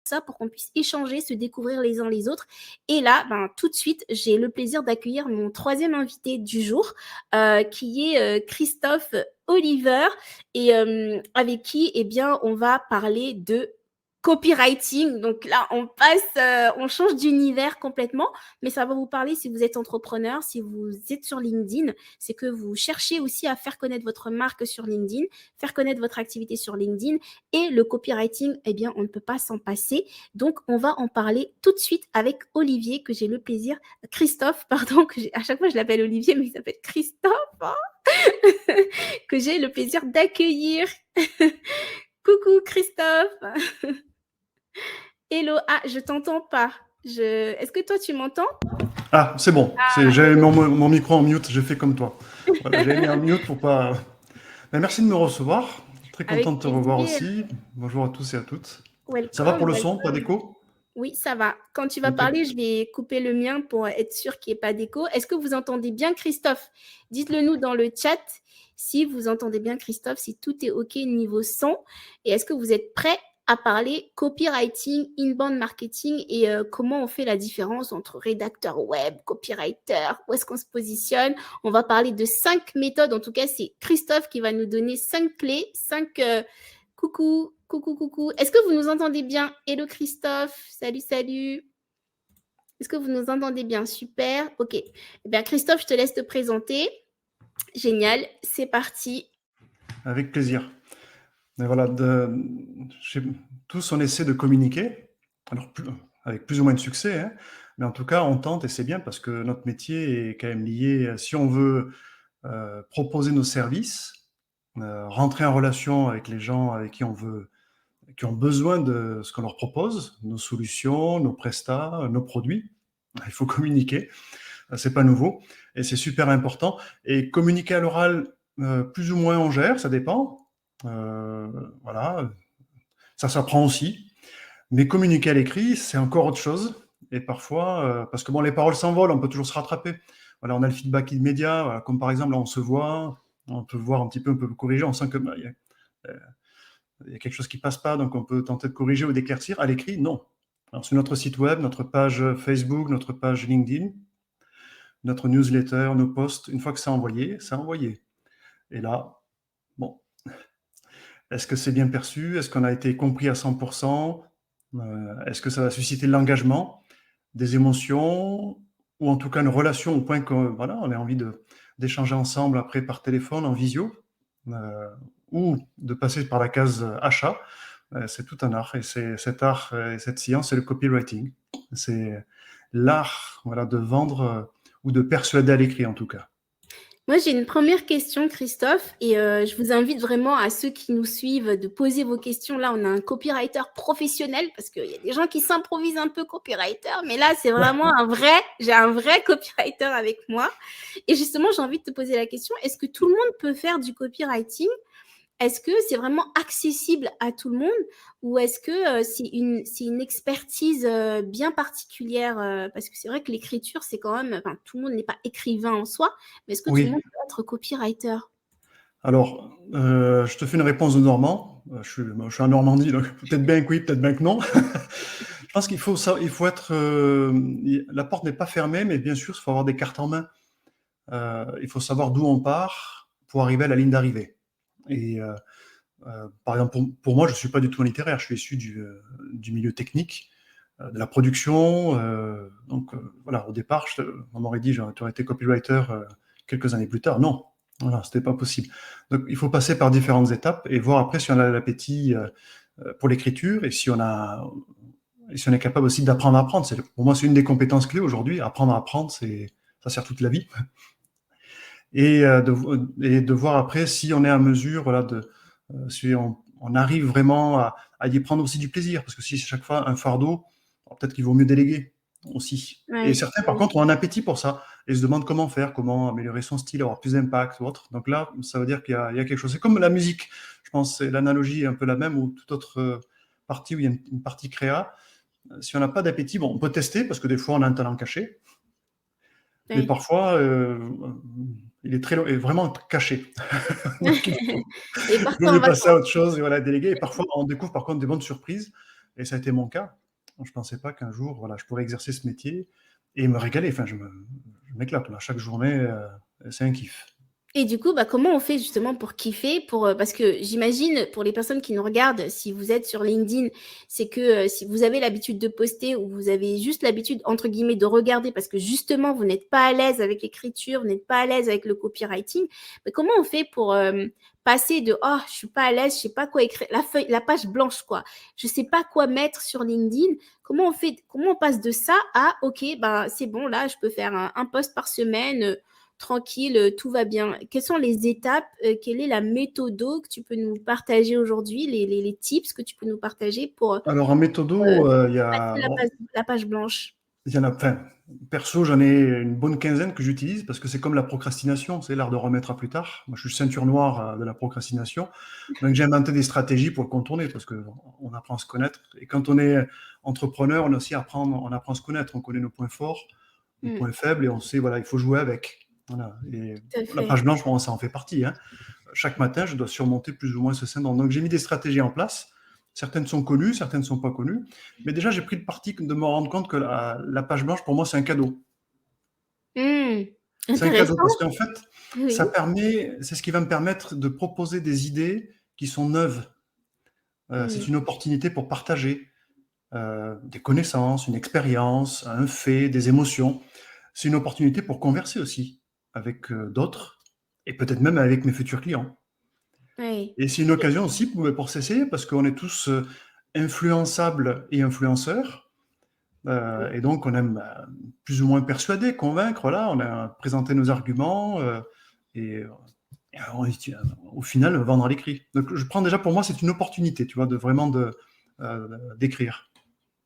ça pour qu'on puisse échanger, se découvrir les uns les autres. Et là, tout de suite, j'ai le plaisir d'accueillir mon troisième invité du jour, qui est Christophe Oliver, et avec qui, eh bien, on va parler de copywriting. Donc là, on change d'univers complètement, mais ça va vous parler si vous êtes entrepreneur, si vous êtes sur LinkedIn, c'est que vous cherchez aussi à faire connaître votre marque sur LinkedIn, faire connaître votre activité sur LinkedIn, et le copywriting, eh bien, on ne peut pas s'en passer. Donc, on va en parler tout de suite avec Olivier, que j'ai le plaisir, Christophe, pardon, à chaque fois je l'appelle Olivier, mais il s'appelle Christophe, hein que j'ai le plaisir d'accueillir. Coucou Christophe. Hello, je t'entends pas. Est-ce que toi tu m'entends? Ah, c'est bon. J'avais mon micro en mute, j'ai fait comme toi. Voilà, j'avais mis en mute pour pas. Mais merci de me recevoir. Très content de te revoir aussi. Bonjour à tous et à toutes. Welcome, ça va pour le son, pas d'écho? Oui, ça va. Quand tu vas parler, je vais couper le mien pour être sûr qu'il n'y ait pas d'écho. Est-ce que vous entendez bien Christophe? Dites-le nous dans le chat si vous entendez bien Christophe, si tout est OK niveau son. Et est-ce que vous êtes prêts à parler copywriting, inbound marketing et comment on fait la différence entre rédacteur web, copywriter, où est-ce qu'on se positionne? On va parler de 5 méthodes. En tout cas, c'est Christophe qui va nous donner 5 clés, 5... Coucou. Est-ce que vous nous entendez bien? Hello Christophe, salut. Est-ce que vous nous entendez bien? Super, ok. Eh bien Christophe, je te laisse te présenter. Génial, c'est parti. Avec plaisir. Mais voilà, tous on essaie de communiquer, alors avec plus ou moins de succès, hein, mais en tout cas on tente et c'est bien parce que notre métier est quand même lié, si on veut proposer nos services, rentrer en relation avec les gens avec qui qui ont besoin de ce qu'on leur propose, nos solutions, nos prestats, nos produits. Il faut communiquer, c'est pas nouveau et c'est super important. Et communiquer à l'oral, plus ou moins on gère, ça dépend. Voilà, ça s'apprend aussi. Mais communiquer à l'écrit, c'est encore autre chose. Et parfois, parce que bon, les paroles s'envolent, on peut toujours se rattraper. Voilà, on a le feedback immédiat, voilà, comme par exemple, là, on se voit, on peut voir un petit peu, on peut corriger, on sent que il y a quelque chose qui passe pas, donc on peut tenter de corriger ou d'éclaircir. À l'écrit, non. Alors, sur notre site web, notre page Facebook, notre page LinkedIn, notre newsletter, nos posts, une fois que c'est envoyé, c'est envoyé. Et là, bon, est-ce que c'est bien perçu? Est-ce qu'on a été compris à 100%? Est-ce que ça va susciter de l'engagement, des émotions, ou en tout cas une relation au point qu'on voilà, on a envie d'échanger ensemble après par téléphone, en visio, ou de passer par la case achat? C'est tout un art, et cet art et cette science, c'est le copywriting. C'est l'art, voilà, de vendre ou de persuader à l'écrit en tout cas. Moi, j'ai une première question, Christophe, et je vous invite vraiment à ceux qui nous suivent de poser vos questions. Là, on a un copywriter professionnel parce qu'il y a des gens qui s'improvisent un peu copywriter, mais là, c'est vraiment j'ai un vrai copywriter avec moi. Et justement, j'ai envie de te poser la question, est-ce que tout le monde peut faire du copywriting? Est-ce que c'est vraiment accessible à tout le monde ou est-ce que c'est une expertise bien particulière parce que c'est vrai que l'écriture, c'est quand même, tout le monde n'est pas écrivain en soi, mais est-ce que tout le monde peut être copywriter? Alors, je te fais une réponse de Normand. Je suis en Normandie, donc peut-être bien que oui, peut-être bien que non. Je pense qu'il faut être... la porte n'est pas fermée, mais bien sûr, il faut avoir des cartes en main. Il faut savoir d'où on part pour arriver à la ligne d'arrivée. Et par exemple, pour moi, je ne suis pas du tout un littéraire, je suis issu du milieu technique, de la production. Donc voilà, au départ, on m'aurait dit, tu aurais été copywriter quelques années plus tard. Non, voilà, c'était pas possible. Donc il faut passer par différentes étapes et voir après si on a l'appétit pour l'écriture et si on est capable aussi d'apprendre à apprendre. Pour moi, c'est une des compétences clés aujourd'hui. Apprendre à apprendre, ça sert toute la vie. Et de voir après si on est à mesure, voilà, si on arrive vraiment à y prendre aussi du plaisir. Parce que si c'est chaque fois un fardeau, peut-être qu'il vaut mieux déléguer aussi. Ouais, et certains, par contre, ont un appétit pour ça et se demandent comment faire, comment améliorer son style, avoir plus d'impact ou autre. Donc là, ça veut dire qu'il y a quelque chose. C'est comme la musique. Je pense que l'analogie est un peu la même, ou toute autre partie où il y a une partie créa. Si on n'a pas d'appétit, bon, on peut tester parce que des fois, on a un talent caché. ouais. Mais parfois, il est vraiment caché. Et il vaut mieux passer à autre chose et voilà, déléguer. Et parfois, on découvre par contre des bonnes surprises. Et ça a été mon cas. Je pensais pas qu'un jour, voilà, je pourrais exercer ce métier et me régaler. Enfin, je m'éclate là. Chaque journée, c'est un kiff. Et du coup, bah, comment on fait justement pour kiffer parce que j'imagine, pour les personnes qui nous regardent, si vous êtes sur LinkedIn, c'est que si vous avez l'habitude de poster ou vous avez juste l'habitude, entre guillemets, de regarder parce que justement, vous n'êtes pas à l'aise avec l'écriture, vous n'êtes pas à l'aise avec le copywriting, mais comment on fait pour passer de «Oh, je suis pas à l'aise, je sais pas quoi écrire», la page blanche, quoi. Je sais pas quoi mettre sur LinkedIn. Comment on passe de ça à «Ok, bah, c'est bon, là, je peux faire un post par semaine, tranquille, tout va bien». Quelles sont les étapes, quelle est la méthode que tu peux nous partager aujourd'hui, les tips que tu peux nous partager pour Alors, en méthodo, il y passer a, bon, la page blanche? il y en a, enfin, perso, j'en ai une bonne quinzaine que j'utilise parce que c'est comme la procrastination, c'est l'art de remettre à plus tard. Moi, je suis ceinture noire de la procrastination. Donc, j'ai inventé des stratégies pour le contourner parce qu'on apprend à se connaître. Et quand on est entrepreneur, on apprend à se connaître. On connaît nos points forts, nos Mm, points faibles et on sait, voilà, il faut jouer avec. Voilà. Et tout à la fait. page blanche, pour moi, ça en fait partie, hein. Chaque matin, je dois surmonter plus ou moins ce syndrome. Donc, j'ai mis des stratégies en place. Certaines sont connues, certaines ne sont pas connues. Mais déjà, j'ai pris le parti de me rendre compte que la page blanche, pour moi, c'est un cadeau. Mm, C'est un cadeau parce intéressant. qu'en fait, Oui. c'est ce qui va me permettre de proposer des idées qui sont neuves. C'est Mm, une opportunité pour partager des connaissances, une expérience, un fait, des émotions. C'est une opportunité pour converser aussi avec d'autres et peut-être même avec mes futurs clients. oui. Et c'est une occasion aussi pour s'essayer parce qu'on est tous influençables et influenceurs. Et donc, on aime plus ou moins persuader, convaincre. Là, on a présenté nos arguments et, et au final, vendre à l'écrit. Donc, je prends déjà pour moi, c'est une opportunité, tu vois, de vraiment d'écrire.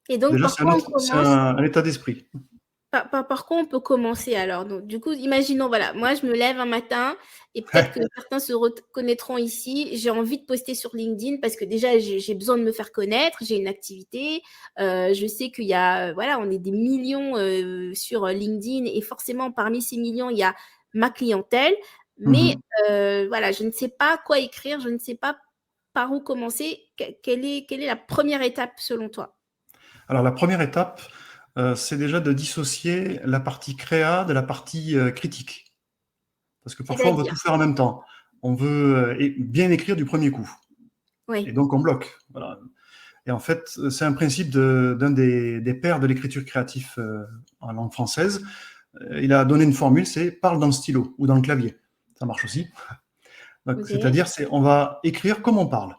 Et donc, Déjà, par quoi on c'est commence? un état d'esprit. Par quoi on peut commencer alors? Donc, du coup, imaginons, voilà, moi je me lève un matin et peut-être que certains se reconnaîtront ici. J'ai envie de poster sur LinkedIn parce que déjà j'ai besoin de me faire connaître, j'ai une activité. Je sais qu'il y a, voilà, on est des millions sur LinkedIn et forcément parmi ces millions, il y a ma clientèle. Mais Mhm. voilà, je ne sais pas quoi écrire, je ne sais pas par où commencer. Quelle est la première étape selon toi? Alors, la première étape, c'est déjà de dissocier la partie créa de la partie critique. Parce que parfois, on veut tout C'est-à-dire, faire en même temps. On veut bien écrire du premier coup. Et oui, donc, on bloque. Voilà. Et en fait, c'est un principe d'un des pères de l'écriture créative en langue française. Il a donné une formule, c'est parle dans le stylo ou dans le clavier. Ça marche aussi. Donc, ok. c'est-à-dire, on va écrire comme on parle,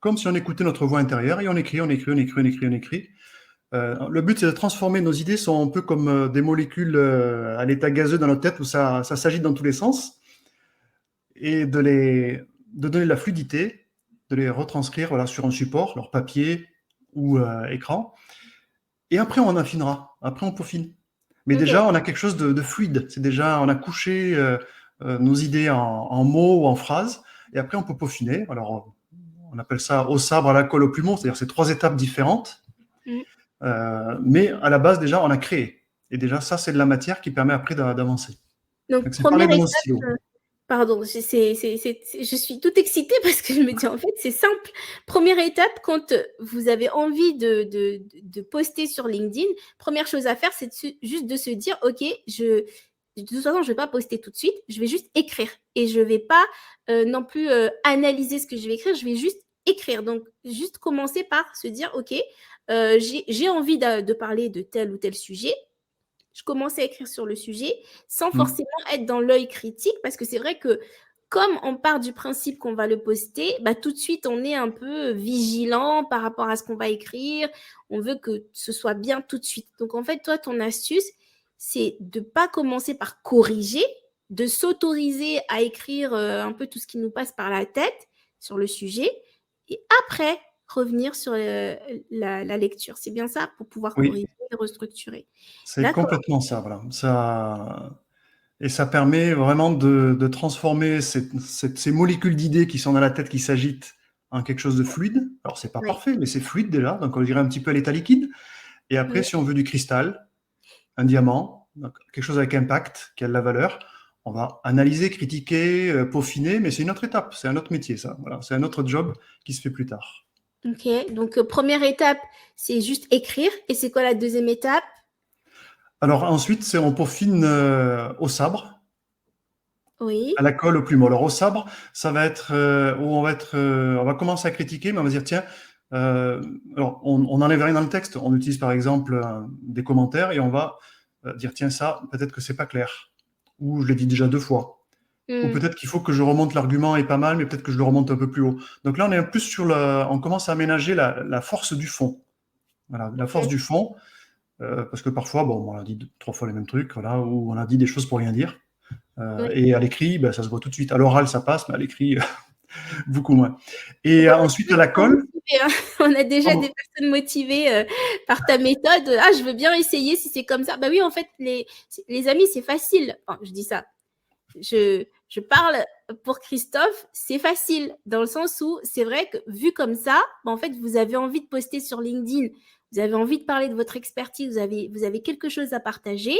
comme si on écoutait notre voix intérieure et on écrit, on écrit, on écrit, on écrit, on écrit. Le but, c'est de transformer nos idées, sont un peu comme des molécules à l'état gazeux dans notre tête où ça s'agite dans tous les sens et de donner la fluidité, de les retranscrire voilà, sur un support, leur papier ou écran. Et après, on affinera. Après, on peaufine. Mais Ok. déjà, on a quelque chose de fluide. C'est déjà, on a couché nos idées en mots ou en phrases. Et après, on peut peaufiner. Alors, on appelle ça au sabre, à la colle, au plumon. C'est-à-dire, c'est trois étapes différentes. Mm. Mais à la base, déjà, on a créé. Et déjà, ça, c'est de la matière qui permet après d'avancer. Donc, Donc, c'est parler première de nos étape, stylos. pardon, je suis toute excitée parce que je me dis, en fait, c'est simple. Première étape, quand vous avez envie de poster sur LinkedIn, première chose à faire, c'est juste de se dire, OK, de toute façon, je ne vais pas poster tout de suite, je vais juste écrire. Et je ne vais pas non plus analyser ce que je vais écrire, je vais juste écrire. Donc, juste commencer par se dire, OK, j'ai envie de parler de tel ou tel sujet. Je commençais à écrire sur le sujet sans Mm. forcément être dans l'œil critique parce que c'est vrai que comme on part du principe qu'on va le poster, bah, tout de suite on est un peu vigilant par rapport à ce qu'on va écrire. On veut que ce soit bien tout de suite. Donc en fait, toi, ton astuce, c'est de ne pas commencer par corriger, de s'autoriser à écrire un peu tout ce qui nous passe par la tête sur le sujet et après revenir sur la lecture. C'est bien ça pour pouvoir Oui, corriger et restructurer. c'est D'accord. complètement ça. Voilà. Et ça permet vraiment de transformer ces molécules d'idées qui sont dans la tête, qui s'agitent, en quelque chose de fluide. Alors, c'est pas Oui, parfait, mais c'est fluide déjà. Donc, on dirait un petit peu à l'état liquide. Et après, oui. si on veut du cristal, un diamant, donc quelque chose avec impact, qui a de la valeur, on va analyser, critiquer, peaufiner, mais c'est une autre étape. C'est un autre métier, ça. Voilà. C'est un autre job qui se fait plus tard. OK, donc première étape, c'est juste écrire et c'est quoi la deuxième étape? Alors ensuite, on peaufine au sabre, Oui. à la colle, au plumeau. Alors au sabre, ça va être où on va commencer à critiquer, mais on va dire tiens, alors on n'enlève rien dans le texte. On utilise par exemple des commentaires et on va dire tiens ça, peut-être que c'est pas clair, ou je l'ai dit déjà 2 fois, ou Mmh. peut-être qu'il faut que je remonte l'argument est pas mal, mais peut-être que je le remonte un peu plus haut. Donc là, on est plus sur on commence à aménager la force du fond. Voilà, la force OK. du fond, parce que parfois, bon, on a dit 3 fois les mêmes trucs, voilà, ou on a dit des choses pour rien dire. Oui. Et à l'écrit, ben, ça se voit tout de suite. À l'oral, ça passe, mais à l'écrit, beaucoup moins. Donc Et on a ensuite, déjà à des la gens colle, motivés, hein. On a déjà des pardon. personnes motivées par ta méthode. Ah, je veux bien essayer si c'est comme ça. Bah oui, en fait, les amis, c'est facile. Enfin, je dis ça. Je parle pour Christophe, c'est facile dans le sens où c'est vrai que vu comme ça, bah, en fait, vous avez envie de poster sur LinkedIn, vous avez envie de parler de votre expertise, vous avez quelque chose à partager.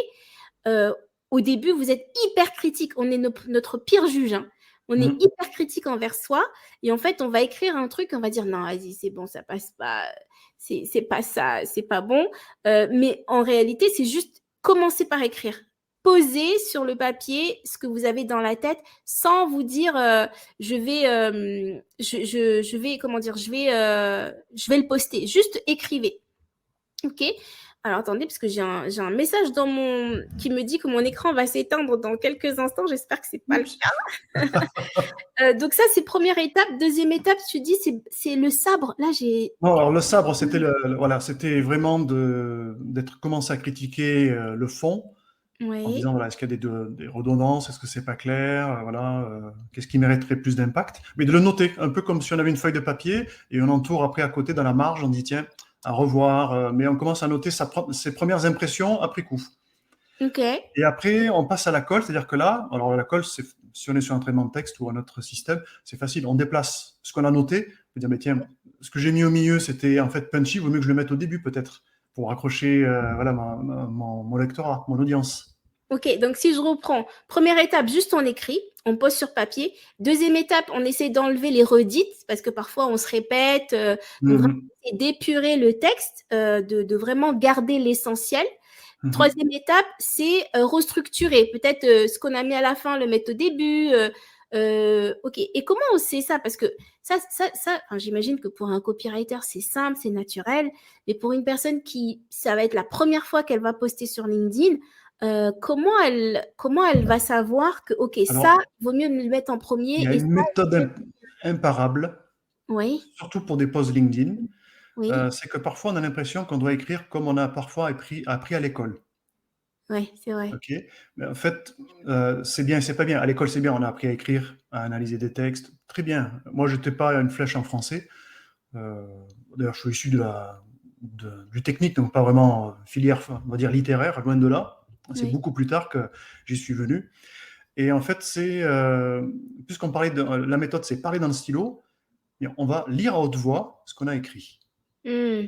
Euh, Au début, vous êtes hyper critique. On est notre pire juge, hein. On est Mmh. hyper critique envers soi. Et en fait, on va écrire un truc, on va dire non, vas-y, c'est bon, ça passe pas. C'est pas ça, c'est pas bon. Mais en réalité, c'est juste commencer par écrire. Poser sur le papier ce que vous avez dans la tête sans vous dire je vais comment dire je vais le poster. Juste écrivez. Ok. Alors attendez, parce que j'ai un message dans qui me dit que mon écran va s'éteindre dans quelques instants. J'espère que c'est pas le Oups. cas. Donc ça, c'est première étape. Deuxième étape, tu dis, c'est le sabre. Là, j'ai... Non, alors le sabre, c'était voilà, c'était vraiment d'être commencé à critiquer le fond en Oui. disant voilà, est-ce qu'il y a des redondances, est-ce que c'est pas clair, voilà, qu'est-ce qui mériterait plus d'impact, mais de le noter, un peu comme si on avait une feuille de papier et on entoure après à côté dans la marge, on dit tiens, à revoir, mais on commence à noter ses premières impressions après coup. Ok. Et après, on passe à la colle, c'est-à-dire que là, alors la colle, si on est sur un traitement de texte ou un autre système, c'est facile, on déplace ce qu'on a noté, on peut dire, mais tiens, ce que j'ai mis au milieu, c'était en fait punchy, il vaut mieux que je le mette au début peut-être, pour accrocher voilà, mon lectorat, mon audience. Ok, donc si je reprends, première étape, juste on écrit, on pose sur papier. Deuxième étape, on essaie d'enlever les redites, parce que parfois on se répète. Donc vraiment, Mhm. d'épurer le texte, de vraiment garder l'essentiel. Mhm. Troisième étape, c'est restructurer. Peut-être ce qu'on a mis à la fin, le mettre au début. Ok. Et comment on sait ça? Parce que enfin, j'imagine que pour un copywriter, c'est simple, c'est naturel. Mais pour une personne ça va être la première fois qu'elle va poster sur LinkedIn, comment elle va savoir que, ok, ça, Alors, il vaut mieux le mettre en il y premier a et une ça, méthode imparable, oui, surtout pour des posts LinkedIn, oui, c'est que parfois on a l'impression qu'on doit écrire comme on a parfois appris à l'école. oui, c'est vrai. Ok, mais en fait, c'est bien et c'est pas bien. À l'école, c'est bien, on a appris à écrire, à analyser des textes, très bien. Moi, j'étais pas une flèche en français. Euh, D'ailleurs, je suis issu du technique, donc pas vraiment filière, on va dire littéraire, loin de là. C'est Oui. beaucoup plus tard que j'y suis venu. Et en fait, puisqu'on parlait de la méthode, c'est parler dans le stylo, et on va lire à haute voix ce qu'on a écrit. Hmm.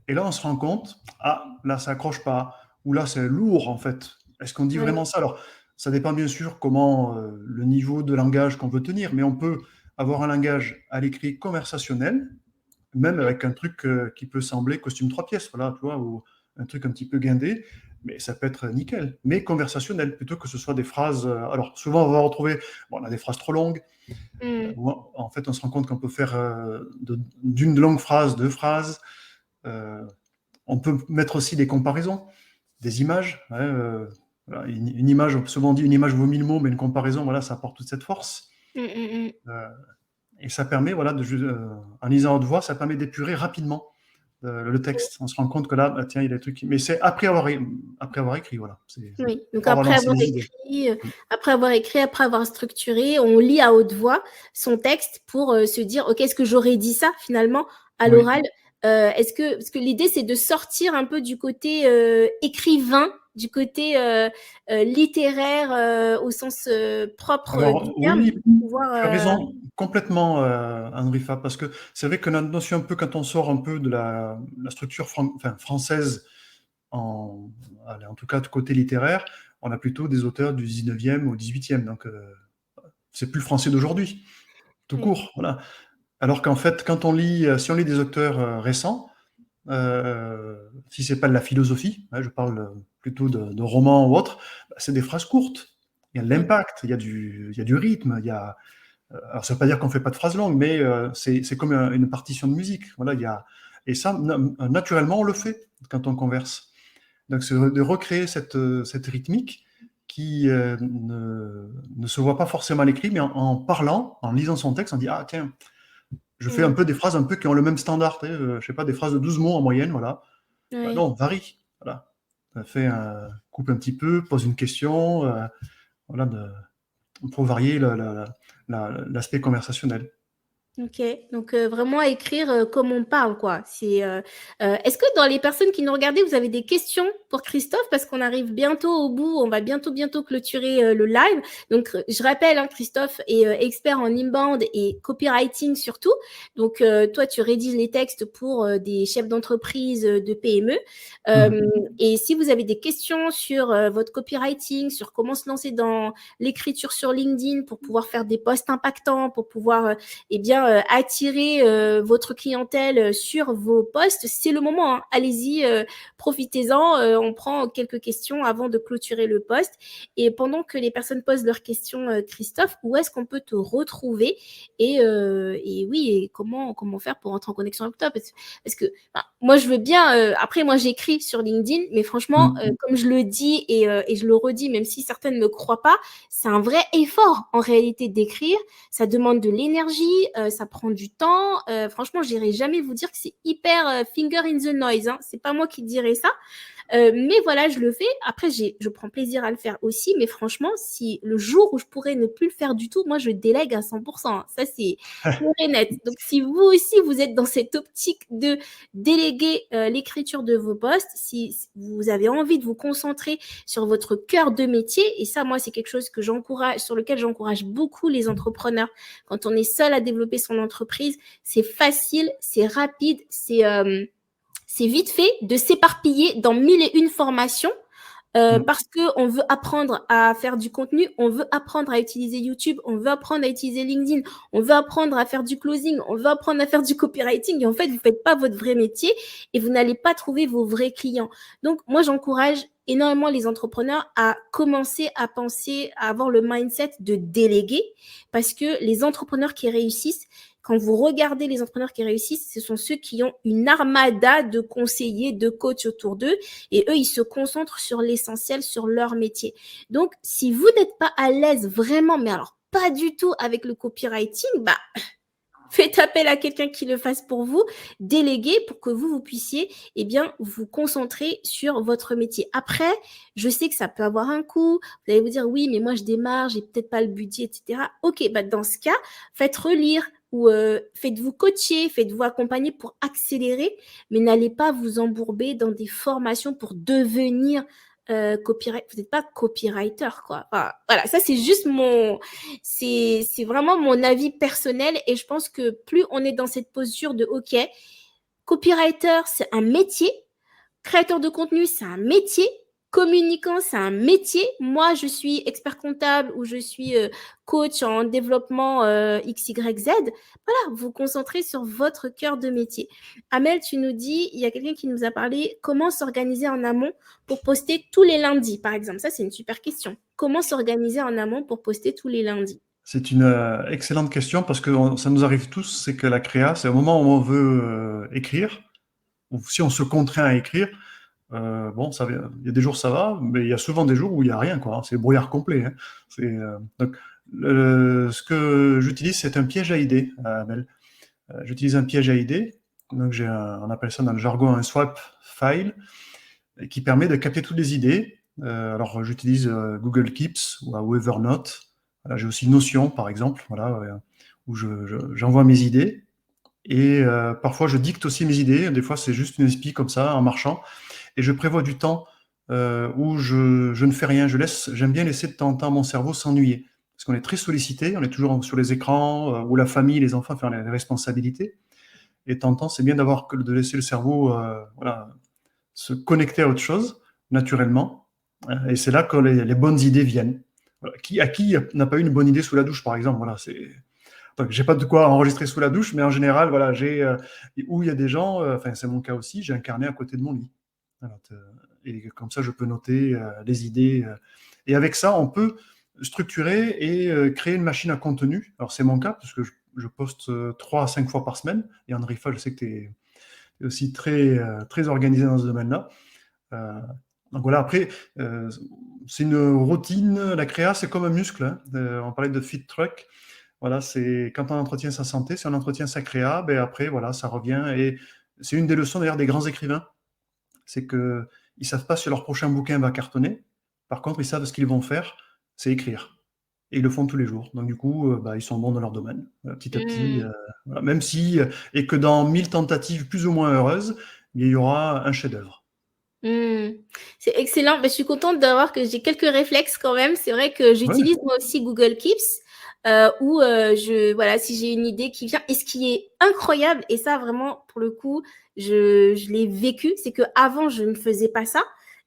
Et là, on se rend compte, ah, là, ça accroche pas, ou là, c'est lourd, en fait. Est-ce qu'on dit Oui. vraiment ça? Alors, ça dépend bien sûr comment le niveau de langage qu'on veut tenir, mais on peut avoir un langage à l'écrit conversationnel, même avec un truc qui peut sembler costume 3 pièces, voilà, tu vois, ou un truc un petit peu guindé, mais ça peut être nickel, mais conversationnel, plutôt que ce soit des phrases. Alors, souvent, on va retrouver, bon, on a des phrases trop longues, Hmm. en fait, on se rend compte qu'on peut faire d'une longue phrase, 2 phrases. Euh, on peut mettre aussi des comparaisons, des images. Ouais, voilà, une image, souvent on dit une image vaut 1000 mots, mais une comparaison, voilà, ça apporte toute cette force. Hmm, hmm, hmm. Euh, et ça permet, voilà, en lisant à haute voix, ça permet d'épurer rapidement le texte. On se rend compte que là, bah, tiens, il y a des trucs. Mais c'est après avoir écrit, voilà. C'est Oui, donc pour avoir lancé les idées. après avoir écrit, après avoir structuré, on lit à haute voix son texte pour se dire, ok, est-ce que j'aurais dit ça finalement à Oui. l'oral? Parce que l'idée c'est de sortir un peu du côté écrivain, du côté littéraire au sens propre du Alors terme, oui, pour pouvoir. tu as raison complètement, Henrifa, parce que c'est vrai que notre notion un peu, quand on sort un peu de la structure enfin, française, allez, en tout cas de côté littéraire, on a plutôt des auteurs du 19e au 18e, donc c'est plus le français d'aujourd'hui, tout Oui. court, voilà. Alors qu'en fait, quand si on lit des auteurs récents, si c'est pas de la philosophie, je parle plutôt de romans ou autre, c'est des phrases courtes. Il y a de Mm. l'impact, il y a du rythme, alors ça veut pas dire qu'on fait pas de phrases longues, mais c'est comme une partition de musique. Voilà, et ça, naturellement, on le fait quand on converse. Donc, c'est de recréer cette rythmique qui ne se voit pas forcément à l'écrit, mais en parlant, en lisant son texte, on dit, ah tiens, je fais un Mm. peu des phrases un peu qui ont le même standard, je sais pas, des phrases de 12 mots en moyenne, voilà. Ouais. Non, varie, voilà. Coupe un petit peu, pose une question, voilà, pour varier l'aspect conversationnel. OK, donc vraiment écrire, comme on parle, quoi. Est-ce que dans les personnes qui nous regardaient, vous avez des questions pour Christophe? Parce qu'on arrive bientôt au bout, on va bientôt clôturer, le live. Donc je rappelle, hein, Christophe est, expert en inbound et copywriting surtout. Donc toi, tu rédiges les textes pour, des chefs d'entreprise, de PME. Mhm. Et si vous avez des questions sur, votre copywriting, sur comment se lancer dans l'écriture sur LinkedIn pour pouvoir faire des posts impactants, pour pouvoir, eh bien, attirer votre clientèle sur vos posts, c'est le moment. Hein. Allez-y, profitez-en. On prend quelques questions avant de clôturer le post. Et pendant que les personnes posent leurs questions, Christophe, où est-ce qu'on peut te retrouver et oui, et comment faire pour entrer en connexion avec toi parce que enfin, moi, je veux bien. Après, moi, j'écris sur LinkedIn, mais franchement, Mhm. comme je le dis et je le redis, même si certaines ne me croient pas, c'est un vrai effort en réalité d'écrire. Ça demande de l'énergie, ça prend du temps. Franchement, j'irai jamais vous dire que c'est hyper finger in the noise. Hein. C'est pas moi qui dirais ça. Mais voilà, je le fais. Après, je prends plaisir à le faire aussi. Mais franchement, si le jour où je pourrais ne plus le faire du tout, moi, je délègue à 100%. Hein. Ça, c'est clair et net. Donc, si vous aussi, vous êtes dans cette optique de déléguer l'écriture de vos posts, si vous avez envie de vous concentrer sur votre cœur de métier, et ça, moi, c'est quelque chose sur lequel j'encourage beaucoup les entrepreneurs. Quand on est seul à développer son entreprise, c'est facile, c'est rapide, c'est vite fait de s'éparpiller dans mille et une formations Mhm. parce qu'on veut apprendre à faire du contenu, on veut apprendre à utiliser YouTube, on veut apprendre à utiliser LinkedIn, on veut apprendre à faire du closing, on veut apprendre à faire du copywriting et en fait, vous ne faites pas votre vrai métier et vous n'allez pas trouver vos vrais clients. Donc, moi, j'encourage énormément les entrepreneurs à commencer à penser, à avoir le mindset de déléguer parce que les entrepreneurs qui réussissent, quand vous regardez les entrepreneurs qui réussissent, ce sont ceux qui ont une armada de conseillers, de coachs autour d'eux et eux, ils se concentrent sur l'essentiel, sur leur métier. Donc, si vous n'êtes pas à l'aise vraiment, mais alors pas du tout avec le copywriting, bah, faites appel à quelqu'un qui le fasse pour vous, déléguez pour que vous puissiez eh bien, vous concentrer sur votre métier. Après, je sais que ça peut avoir un coût. Vous allez vous dire, oui, mais moi, je démarre, j'ai peut-être pas le budget, etc. OK, bah, dans ce cas, faites relire ou faites-vous coacher, faites-vous accompagner pour accélérer, mais n'allez pas vous embourber dans des formations pour devenir copyright. Vous n'êtes pas copywriter, quoi. Enfin, voilà, ça, c'est vraiment mon avis personnel et je pense que plus on est dans cette posture de OK, copywriter, c'est un métier, créateur de contenu, c'est un métier, communicant, c'est un métier. Moi, je suis expert comptable ou je suis coach en développement XYZ. Voilà, vous concentrez sur votre cœur de métier. Amel, tu nous dis, il y a quelqu'un qui nous a parlé comment s'organiser en amont pour poster tous les lundis, par exemple. Ça, c'est une super question. Comment s'organiser en amont pour poster tous les lundis? C'est une excellente question parce que ça nous arrive tous, c'est que la créa, c'est au moment où on veut écrire, ou si on se contraint à écrire, bon, il y a des jours ça va, mais il y a souvent des jours où il n'y a rien, quoi. Hein. C'est brouillard complet. Hein. Donc, ce que j'utilise, c'est un piège à idées, Amel. J'utilise un piège à idées. Donc, on appelle ça dans le jargon un swap file, qui permet de capter toutes les idées. Alors, j'utilise Google Keeps ou Evernote. Voilà, j'ai aussi Notion, par exemple, voilà, où j'envoie mes idées. Et parfois, je dicte aussi mes idées. Des fois, c'est juste une inspi comme ça, en marchant. Et je prévois du temps où je ne fais rien. J'aime bien laisser de temps en temps mon cerveau s'ennuyer. Parce qu'on est très sollicité, on est toujours sur les écrans, où la famille, les enfants font les responsabilités. Et de temps en temps, c'est bien de laisser le cerveau voilà, se connecter à autre chose, naturellement. Et c'est là que les bonnes idées viennent. Voilà. À qui n'a pas eu une bonne idée sous la douche, par exemple? Voilà, Donc, j'ai pas de quoi enregistrer sous la douche, mais en général, voilà, où il y a des gens, enfin, c'est mon cas aussi, j'ai un carnet à côté de mon lit. Voilà, et comme ça, je peux noter les idées. Et avec ça, on peut structurer et créer une machine à contenu. Alors, c'est mon cas, parce que je poste 3 à 5 fois par semaine. Et Andrifa, je sais que tu es aussi très organisé dans ce domaine-là. Donc voilà, après, c'est une routine. La créa, c'est comme un muscle, hein. On parlait de fit truck. Voilà, c'est quand on entretient sa santé, si on entretient sa créa, ben après, voilà, ça revient. Et c'est une des leçons d'ailleurs des grands écrivains, c'est qu'ils ne savent pas si leur prochain bouquin va cartonner. Par contre, ils savent ce qu'ils vont faire, c'est écrire. Et ils le font tous les jours. Donc du coup, bah, ils sont bons dans leur domaine. Petit à petit, Mmh. voilà. Même si, et que dans 1000 tentatives plus ou moins heureuses, il y aura un chef-d'œuvre. Mmh. C'est excellent. Bah, je suis contente d'avoir que j'ai quelques réflexes quand même. C'est vrai que Ouais, j'utilise moi aussi Google Keeps, où voilà, si j'ai une idée qui vient. Et ce qui est incroyable, et ça vraiment pour le coup, je l'ai vécu, c'est que avant je ne faisais pas ça.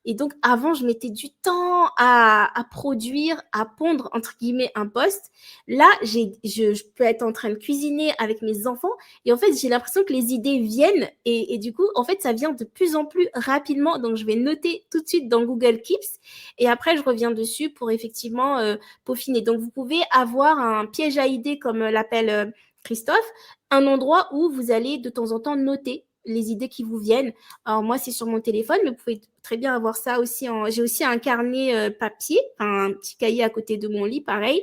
Et donc avant, je mettais du temps à produire, à pondre entre guillemets un post. Là, je peux être en train de cuisiner avec mes enfants et en fait, j'ai l'impression que les idées viennent et du coup, en fait, ça vient de plus en plus rapidement. Donc, je vais noter tout de suite dans Google Keeps et après, je reviens dessus pour effectivement peaufiner. Donc, vous pouvez avoir un piège à idées, comme l'appelle Christophe, un endroit où vous allez de temps en temps noter les idées qui vous viennent. Alors, moi, c'est sur mon téléphone, mais vous pouvez très bien avoir ça aussi. J'ai aussi un carnet papier, un petit cahier à côté de mon lit, pareil,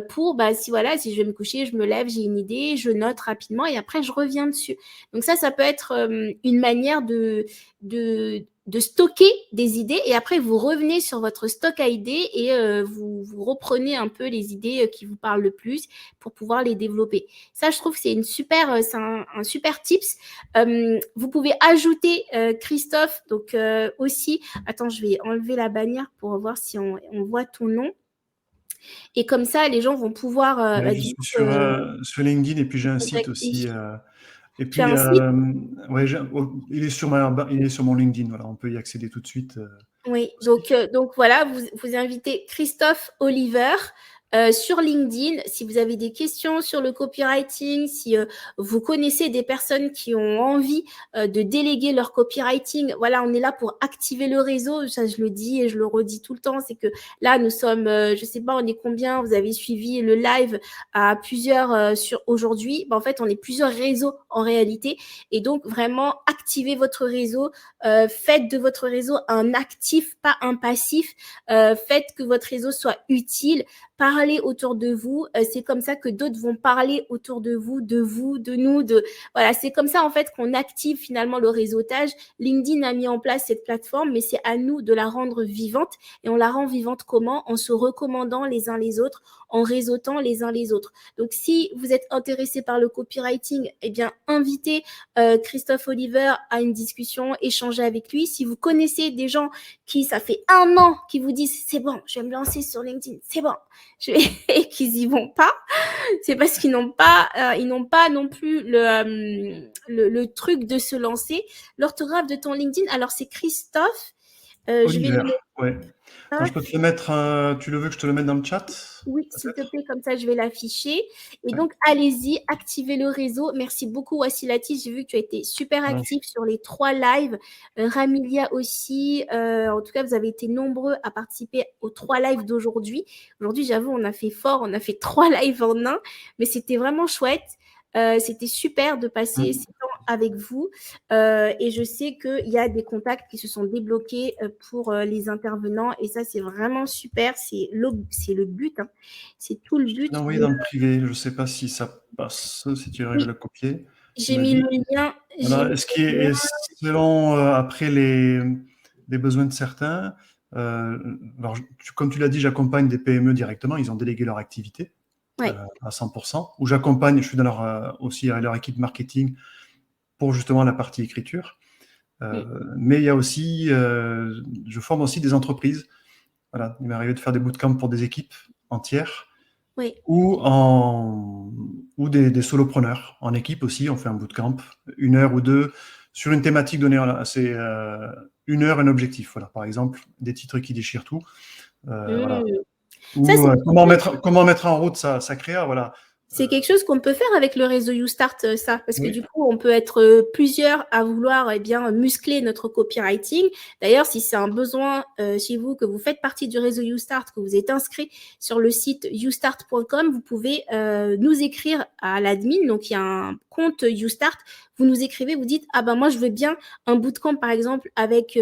pour, bah, si voilà, si je vais me coucher, je me lève, j'ai une idée, je note rapidement et après je reviens dessus. Donc ça peut être une manière de stocker des idées et après vous revenez sur votre stock à idées et vous reprenez un peu les idées qui vous parlent le plus pour pouvoir les développer. Ça, je trouve que c'est c'est un super tips. Vous pouvez ajouter Christophe, donc aussi, attends, je vais enlever la bannière pour voir si on voit ton nom. Et comme ça, les gens vont pouvoir, Ouais, bah, je du suis coup, sur LinkedIn et puis j'ai un site contacter. aussi. Et Tu as puis, un site? ouais, il est il est sur mon LinkedIn. Voilà, on peut y accéder tout de suite. Oui, Aussi. donc voilà, vous invitez Christophe Oliver sur LinkedIn. Si vous avez des questions sur le copywriting, si vous connaissez des personnes qui ont envie de déléguer leur copywriting, voilà, on est là pour activer le réseau. Ça, je le dis et je le redis tout le temps, c'est que là, nous sommes, je sais pas, on est combien, vous avez suivi le live à plusieurs sur aujourd'hui. Ben, en fait, on est plusieurs réseaux en réalité. Et donc, vraiment, activez votre réseau. Faites de votre réseau un actif, pas un passif. Faites que votre réseau soit utile. Parlez autour de vous. C'est comme ça que d'autres vont parler autour de vous, de nous. Voilà, c'est comme ça en fait qu'on active finalement le réseautage. LinkedIn a mis en place cette plateforme, mais c'est à nous de la rendre vivante. Et on la rend vivante comment? En se recommandant les uns les autres, en réseautant les uns les autres. Donc, si vous êtes intéressé par le copywriting, eh bien, invitez Christophe Oliver à une discussion, échanger avec lui. Si vous connaissez des gens qui, ça fait 1 an, qui vous disent c'est bon, je vais me lancer sur LinkedIn, c'est bon, et qu'ils y vont pas, c'est parce qu'ils n'ont pas non plus le truc de se lancer. L'orthographe de ton LinkedIn, alors c'est Christophe, je vais le Oliver, mettre. ouais. Attends, je peux te le mettre. Tu le veux que je te le mette dans le chat? Oui, s'il te Peut-être. plaît, comme ça je vais l'afficher. Et Ouais. donc, allez-y, activez le réseau. Merci beaucoup, Wassilati. J'ai vu que tu as été super Alors, actif sur les 3 lives. Ramilia aussi. En tout cas, vous avez été nombreux à participer aux 3 lives d'aujourd'hui. Aujourd'hui, j'avoue, on a fait fort. On a fait 3 lives en un. Mais c'était vraiment chouette. C'était super de passer ces temps avec vous. Et je sais qu'il y a des contacts qui se sont débloqués pour les intervenants. Et ça, c'est vraiment super. C'est le but. Hein. C'est tout le je te but l'ai envoyé de... dans le privé. Je ne sais pas si ça passe, si tu arrives à Oui, le copier. Tu j'ai me mis dis. le lien. J'ai Voilà. mis Et ce qui le lien. est selon après les besoins de certains. Alors, comme tu l'as dit, j'accompagne des PME directement. Ils ont délégué leur activité Ouais. à 100%. Ou j'accompagne, je suis dans aussi à leur équipe marketing pour justement la partie écriture. Mm. Mais il y a aussi, je forme aussi des entreprises. Voilà, il m'est arrivé de faire des bootcamps pour des équipes entières Oui. ou des solopreneurs. En équipe aussi, on fait un bootcamp, 1 heure ou 2, sur une thématique donnée. C'est 1 heure, un objectif. Voilà, par exemple, des titres qui déchirent tout. Voilà. Mm. Ça, Ou c'est comment mettre en route sa créa. Voilà. C'est quelque chose qu'on peut faire avec le réseau YouStart, ça, parce que Oui. du coup, on peut être plusieurs à vouloir bien muscler notre copywriting. D'ailleurs, si c'est un besoin chez vous, que vous faites partie du réseau YouStart, que vous êtes inscrit sur le site youstart.com, vous pouvez nous écrire à l'admin. Donc, il y a un compte YouStart. Vous nous écrivez, vous dites, ah ben moi, je veux bien un bootcamp, par exemple, avec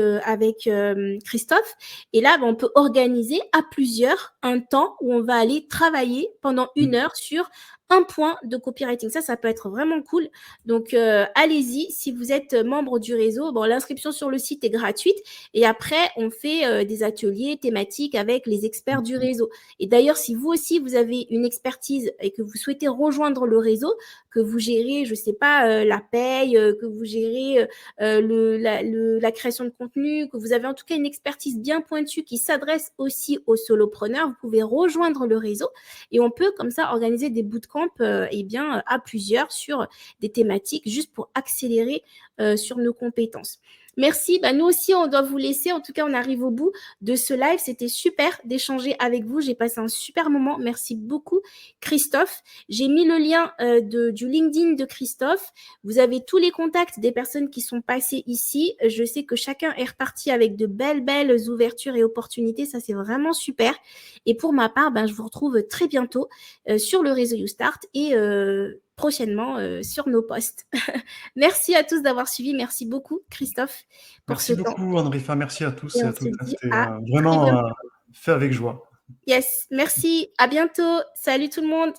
Christophe. Et là, on peut organiser à plusieurs un temps où on va aller travailler pendant 1 heure sur un point de copywriting. Ça peut être vraiment cool. Donc, allez-y. Si vous êtes membre du réseau, l'inscription sur le site est gratuite. Et après, on fait des ateliers thématiques avec les experts du réseau. Et d'ailleurs, si vous aussi, vous avez une expertise et que vous souhaitez rejoindre le réseau, que vous gérez, je sais pas, la paye, que vous gérez la création de contenu, que vous avez en tout cas une expertise bien pointue qui s'adresse aussi aux solopreneurs, vous pouvez rejoindre le réseau et on peut comme ça organiser des bootcamps à plusieurs sur des thématiques juste pour accélérer sur nos compétences. Merci. Nous aussi, on doit vous laisser. En tout cas, on arrive au bout de ce live. C'était super d'échanger avec vous. J'ai passé un super moment. Merci beaucoup, Christophe. J'ai mis le lien du LinkedIn de Christophe. Vous avez tous les contacts des personnes qui sont passées ici. Je sais que chacun est reparti avec de belles ouvertures et opportunités. Ça, c'est vraiment super. Et pour ma part, je vous retrouve très bientôt sur le réseau YouStart et prochainement sur nos posts. Merci à tous d'avoir suivi. Merci beaucoup, Christophe, pour ce Merci temps. beaucoup, Andrifa. Merci à tous Et et on à se toutes. dit C'était à très vraiment bientôt. fait avec joie. Yes, merci. À bientôt. Salut tout le monde.